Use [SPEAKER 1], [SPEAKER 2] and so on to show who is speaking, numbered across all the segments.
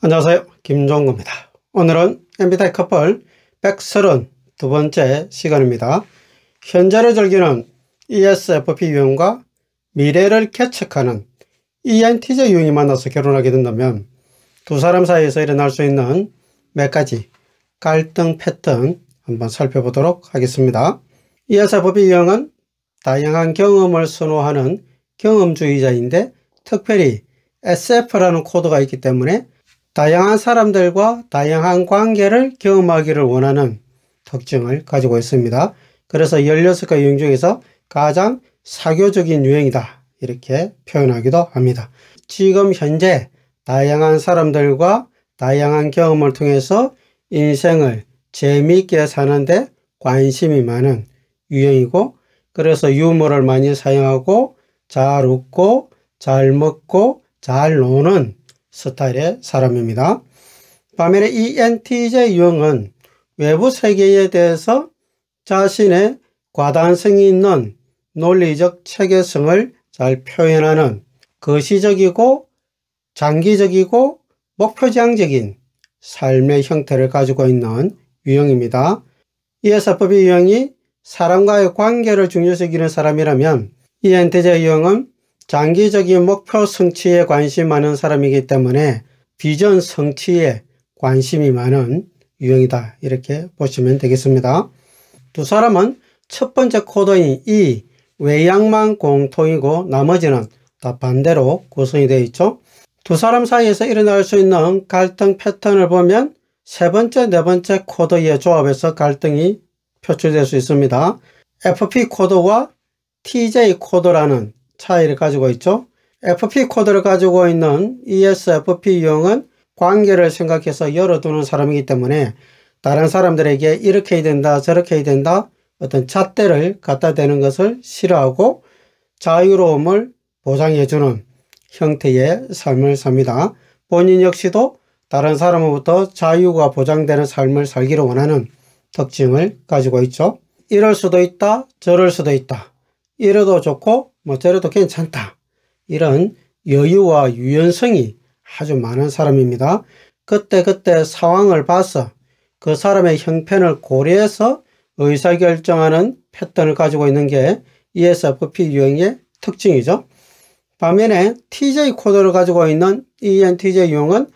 [SPEAKER 1] 안녕하세요, 김종구입니다. 오늘은 MBTI 커플 132번째 시간입니다. 현재를 즐기는 ESFP 유형과 미래를 캐치하는 ENTJ 유형이 만나서 결혼하게 된다면 두 사람 사이에서 일어날 수 있는 몇 가지 갈등 패턴 한번 살펴보도록 하겠습니다. ESFP 유형은 다양한 경험을 선호하는 경험주의자인데 특별히 SF라는 코드가 있기 때문에 다양한 사람들과 다양한 관계를 경험하기를 원하는 특징을 가지고 있습니다. 그래서 16개 유형 중에서 가장 사교적인 유형이다 이렇게 표현하기도 합니다. 지금 현재 다양한 사람들과 다양한 경험을 통해서 인생을 재미있게 사는데 관심이 많은 유형이고, 그래서 유머를 많이 사용하고 잘 웃고 잘 먹고 잘 노는 스타일의 사람입니다. 반면에 ENTJ 유형은 외부 세계에 대해서 자신의 과단성이 있는 논리적 체계성을 잘 표현하는 거시적이고 장기적이고 목표지향적인 삶의 형태를 가지고 있는 유형입니다. ESFP 유형이 사람과의 관계를 중요시 여기는 사람이라면 ENTJ 유형은 장기적인 목표 성취에 관심이 많은 사람이기 때문에 비전 성취에 관심이 많은 유형이다 이렇게 보시면 되겠습니다. 두 사람은 첫 번째 코드인 이 외향만 공통이고 나머지는 다 반대로 구성이 되어 있죠. 두 사람 사이에서 일어날 수 있는 갈등 패턴을 보면 세 번째, 네 번째 코드의 조합에서 갈등이 표출될 수 있습니다. FP 코드와 TJ 코드라는 차이를 가지고 있죠. FP 코드를 가지고 있는 ESFP 유형은 관계를 생각해서 열어두는 사람이기 때문에 다른 사람들에게 이렇게 해야 된다 저렇게 해야 된다 어떤 잣대를 갖다 대는 것을 싫어하고 자유로움을 보장해주는 형태의 삶을 삽니다. 본인 역시도 다른 사람으로부터 자유가 보장되는 삶을 살기를 원하는 특징을 가지고 있죠. 이럴 수도 있다 저럴 수도 있다, 이래도 좋고 뭐 저래도 괜찮다, 이런 여유와 유연성이 아주 많은 사람입니다. 그때그때 상황을 봐서 그 사람의 형편을 고려해서 의사결정하는 패턴을 가지고 있는 게 ESFP 유형의 특징이죠. 반면에 TJ 코드를 가지고 있는 ENTJ 유형은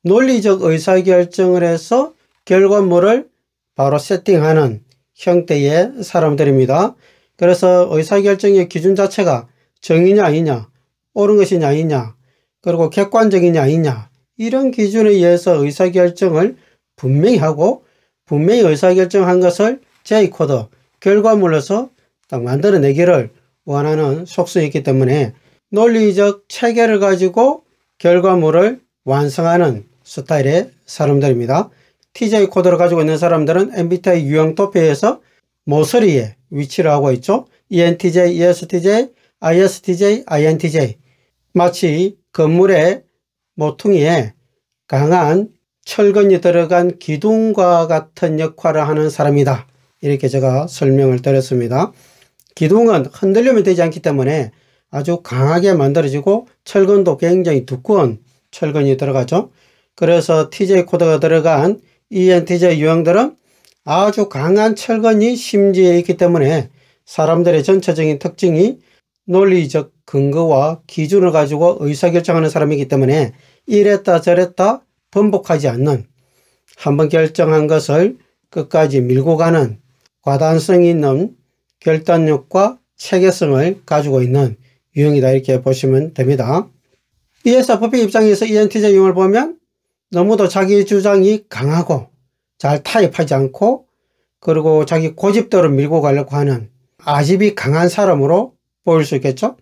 [SPEAKER 1] 논리적 의사결정을 해서 결과물을 바로 세팅하는 형태의 사람들입니다. 그래서 의사결정의 기준 자체가 정의냐 아니냐, 옳은 것이냐 아니냐, 그리고 객관적이냐 아니냐, 이런 기준에 의해서 의사결정을 분명히 하고 분명히 의사결정한 것을 J코드, 결과물로서 딱 만들어내기를 원하는 속성이 있기 때문에 논리적 체계를 가지고 결과물을 완성하는 스타일의 사람들입니다. TJ 코드를 가지고 있는 사람들은 MBTI 유형 도표에서 모서리에 위치를 하고 있죠. ENTJ, ESTJ, ISTJ, INTJ. 마치 건물의 모퉁이에 강한 철근이 들어간 기둥과 같은 역할을 하는 사람이다. 이렇게 제가 설명을 드렸습니다. 기둥은 흔들리면 되지 않기 때문에 아주 강하게 만들어지고 철근도 굉장히 두꺼운 철근이 들어가죠. 그래서 TJ 코드가 들어간 ENTJ 유형들은 아주 강한 철근이 심지에 있기 때문에 사람들의 전체적인 특징이 논리적 근거와 기준을 가지고 의사결정하는 사람이기 때문에 이랬다 저랬다 번복하지 않는, 한번 결정한 것을 끝까지 밀고 가는 과단성이 있는 결단력과 체계성을 가지고 있는 유형이다 이렇게 보시면 됩니다. ESFP 입장에서 ENTJ 유형을 보면 너무도 자기 주장이 강하고 잘 타협하지 않고 그리고 자기 고집대로 밀고 가려고 하는 아집이 강한 사람으로 보일 수 있겠죠.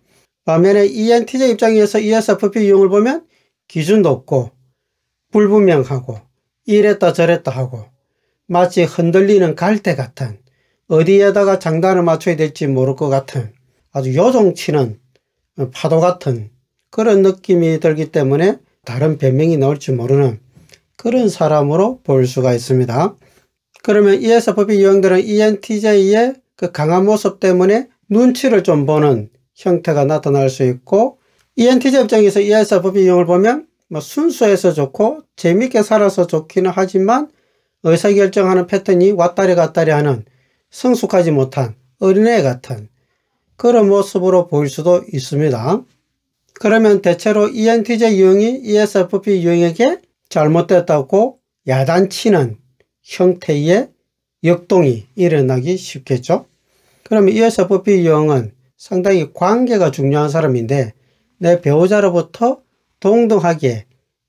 [SPEAKER 1] 반면에 ENTJ 입장에서 ESFP 유형을 보면 기준도 없고 불분명하고 이랬다 저랬다 하고 마치 흔들리는 갈대 같은, 어디에다가 장단을 맞춰야 될지 모를 것 같은 아주 요동치는 파도 같은 그런 느낌이 들기 때문에 다른 변명이 나올지 모르는 그런 사람으로 볼 수가 있습니다. 그러면 ESFP 유형들은 ENTJ의 그 강한 모습 때문에 눈치를 좀 보는 형태가 나타날 수 있고, ENTJ 입장에서 ESFP 유형을 보면 순수해서 좋고 재밌게 살아서 좋기는 하지만 의사결정하는 패턴이 왔다리 갔다리 하는 성숙하지 못한 어린애 같은 그런 모습으로 보일 수도 있습니다. 그러면 대체로 ENTJ 유형이 ESFP 유형에게 잘못됐다고 야단치는 형태의 역동이 일어나기 쉽겠죠. 그러면 ESFP 유형은 상당히 관계가 중요한 사람인데 내 배우자로부터 동등하게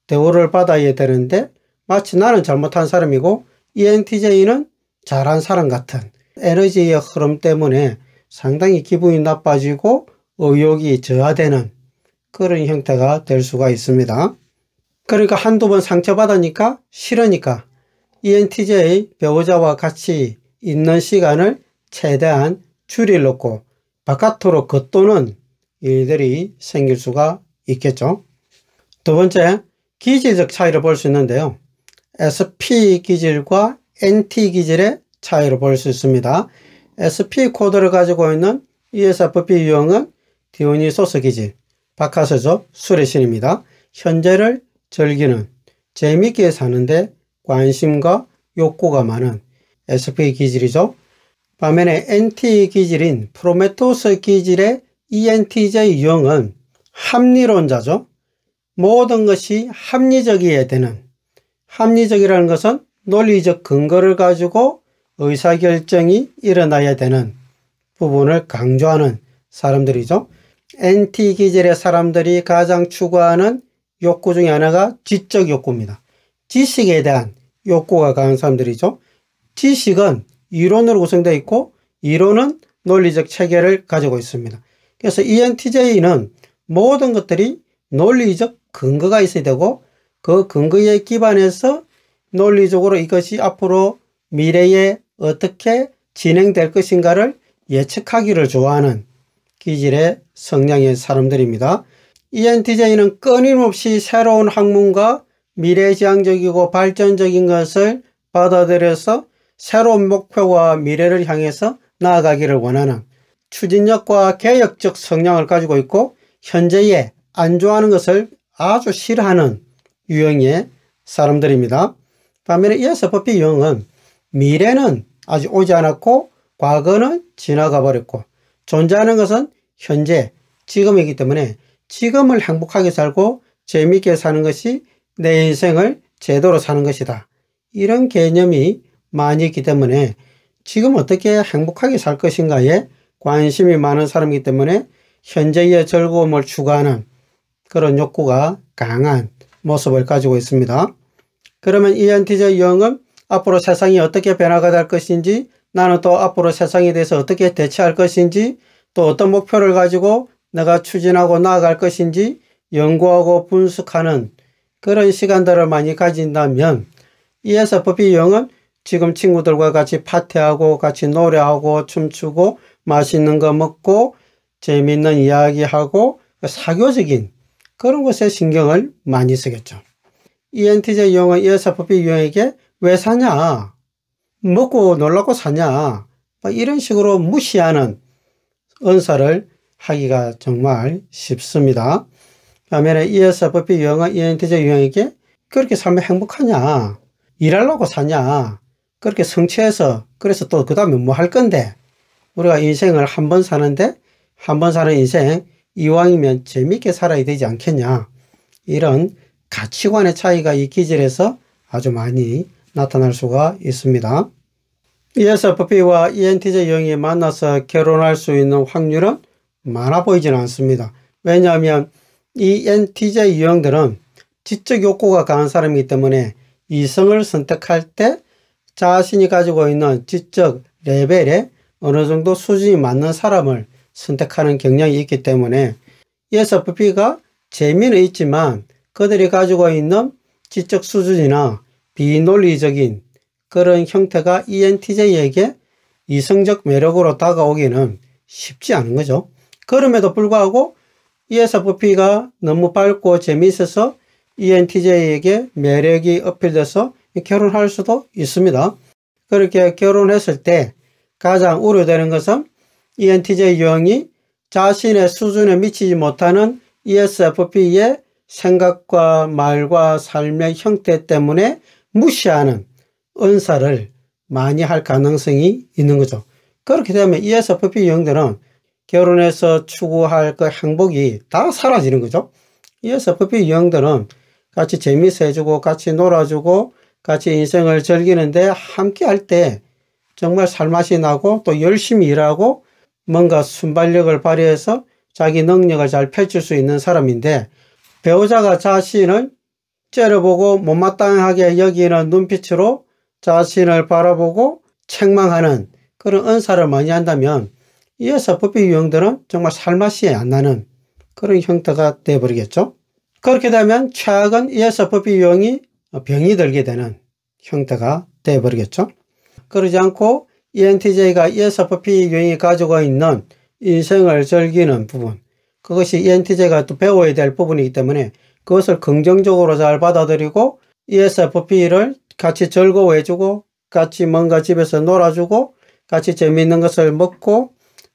[SPEAKER 1] 대우를 받아야 되는데 마치 나는 잘못한 사람이고 ENTJ는 잘한 사람 같은 에너지의 흐름 때문에 상당히 기분이 나빠지고 의욕이 저하되는 그런 형태가 될 수가 있습니다. 그러니까 한두 번 상처받으니까 싫으니까 ENTJ 배우자와 같이 있는 시간을 최대한 줄이려고 바깥으로 겉도는 일들이 생길 수가 있겠죠. 두 번째, 기질적 차이를 볼 수 있는데요. SP 기질과 NT 기질의 차이를 볼 수 있습니다. SP 코드를 가지고 있는 ESFP 유형은 디오니소스 기질, 바카스죠. 술의 신입니다. 현재를 즐기는, 재밌게 사는데 관심과 욕구가 많은 SP 기질이죠. 반면에 NT 기질인 프로메테우스 기질의 ENTJ 유형은 합리론자죠. 모든 것이 합리적이어야 되는, 합리적이라는 것은 논리적 근거를 가지고 의사결정이 일어나야 되는 부분을 강조하는 사람들이죠. NT 기질의 사람들이 가장 추구하는 욕구 중에 하나가 지적 욕구입니다. 지식에 대한 욕구가 강한 사람들이죠. 지식은 이론으로 구성되어 있고 이론은 논리적 체계를 가지고 있습니다. 그래서 ENTJ는 모든 것들이 논리적 근거가 있어야 되고 그 근거에 기반해서 논리적으로 이것이 앞으로 미래에 어떻게 진행될 것인가를 예측하기를 좋아하는 기질의 성향의 사람들입니다. ENTJ는 끊임없이 새로운 학문과 미래지향적이고 발전적인 것을 받아들여서 새로운 목표와 미래를 향해서 나아가기를 원하는 추진력과 개혁적 성향을 가지고 있고 현재에 안 좋아하는 것을 아주 싫어하는 유형의 사람들입니다. 반면에 ESFP 유형은 미래는 아직 오지 않았고 과거는 지나가 버렸고 존재하는 것은 현재, 지금이기 때문에 지금을 행복하게 살고 재미있게 사는 것이 내 인생을 제대로 사는 것이다. 이런 개념이 많이 있기 때문에 지금 어떻게 행복하게 살 것인가에 관심이 많은 사람이기 때문에 현재의 즐거움을 추구하는 그런 욕구가 강한 모습을 가지고 있습니다. 그러면 ENTJ 유형은 앞으로 세상이 어떻게 변화가 될 것인지, 나는 또 앞으로 세상에 대해서 어떻게 대처할 것인지, 또 어떤 목표를 가지고 내가 추진하고 나아갈 것인지 연구하고 분석하는 그런 시간들을 많이 가진다면 ESFP 유형은 지금 친구들과 같이 파티하고 같이 노래하고 춤추고 맛있는 거 먹고 재미있는 이야기하고 사교적인 그런 것에 신경을 많이 쓰겠죠. ENTJ 유형은 ESFP 유형에게 왜 사냐? 먹고 놀라고 사냐? 이런 식으로 무시하는 언사를 하기가 정말 쉽습니다. 반면에 ESFP 유형은 ENTJ 유형에게 그렇게 살면 행복하냐? 일하려고 사냐? 그렇게 성취해서 그래서 또 그 다음에 뭐 할 건데? 우리가 인생을 한 번 사는데 한 번 사는 인생 이왕이면 재밌게 살아야 되지 않겠냐? 이런 가치관의 차이가 이 기질에서 아주 많이 나타날 수가 있습니다. ESFP와 ENTJ 유형이 만나서 결혼할 수 있는 확률은 많아 보이지는 않습니다. 왜냐하면 ENTJ 유형들은 지적 욕구가 강한 사람이기 때문에 이성을 선택할 때 자신이 가지고 있는 지적 레벨에 어느 정도 수준이 맞는 사람을 선택하는 경향이 있기 때문에 ESFP가 재미는 있지만 그들이 가지고 있는 지적 수준이나 비논리적인 그런 형태가 ENTJ에게 이성적 매력으로 다가오기는 쉽지 않은 거죠. 그럼에도 불구하고 ESFP가 너무 밝고 재미있어서 ENTJ에게 매력이 어필돼서 결혼할 수도 있습니다. 그렇게 결혼했을 때 가장 우려되는 것은 ENTJ 유형이 자신의 수준에 미치지 못하는 ESFP의 생각과 말과 삶의 형태 때문에 무시하는 은사를 많이 할 가능성이 있는 거죠. 그렇게 되면 ESFP 유형들은 결혼해서 추구할 그 행복이 다 사라지는 거죠. ESFP 유형들은 같이 재미있어 해주고 같이 놀아주고 같이 인생을 즐기는데 함께 할 때 정말 살맛이 나고 또 열심히 일하고 뭔가 순발력을 발휘해서 자기 능력을 잘 펼칠 수 있는 사람인데, 배우자가 자신을 째려보고 못마땅하게 여기는 눈빛으로 자신을 바라보고 책망하는 그런 은사를 많이 한다면 ESFP 유형들은 정말 살맛이 안 나는 그런 형태가 되어버리겠죠. 그렇게 되면 최악은 ESFP 유형이 병이 들게 되는 형태가 되어버리겠죠. 그러지 않고 ENTJ가 ESFP 유형이 가지고 있는 인생을 즐기는 부분, 그것이 ENTJ가 또 배워야 될 부분이기 때문에 그것을 긍정적으로 잘 받아들이고 ESFP를 같이 즐거워해주고 같이 뭔가 집에서 놀아주고 같이 재미있는 것을 먹고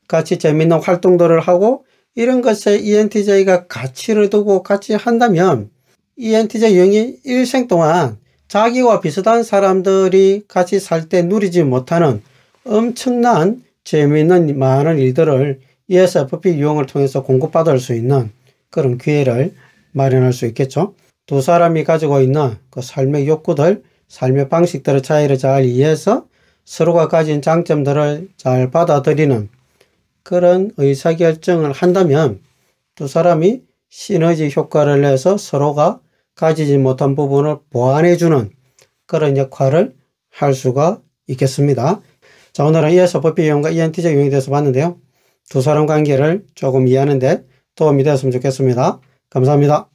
[SPEAKER 1] 같이 재미있는 활동들을 하고 이런 것에 ENTJ가 가치를 두고 같이 한다면 ENTJ 유형이 일생 동안 자기와 비슷한 사람들이 같이 살 때 누리지 못하는 엄청난 재미있는 많은 일들을 ESFP 유형을 통해서 공급받을 수 있는 그런 기회를 마련할 수 있겠죠. 두 사람이 가지고 있는 그 삶의 욕구들, 삶의 방식들의 차이를 잘 이해해서 서로가 가진 장점들을 잘 받아들이는 그런 의사결정을 한다면 두 사람이 시너지 효과를 내서 서로가 가지지 못한 부분을 보완해주는 그런 역할을 할 수가 있겠습니다. 자, 오늘은 ESFP 유형과 ENTJ 유형에 대해서 봤는데요. 두 사람 관계를 조금 이해하는 데 도움이 되었으면 좋겠습니다. 감사합니다.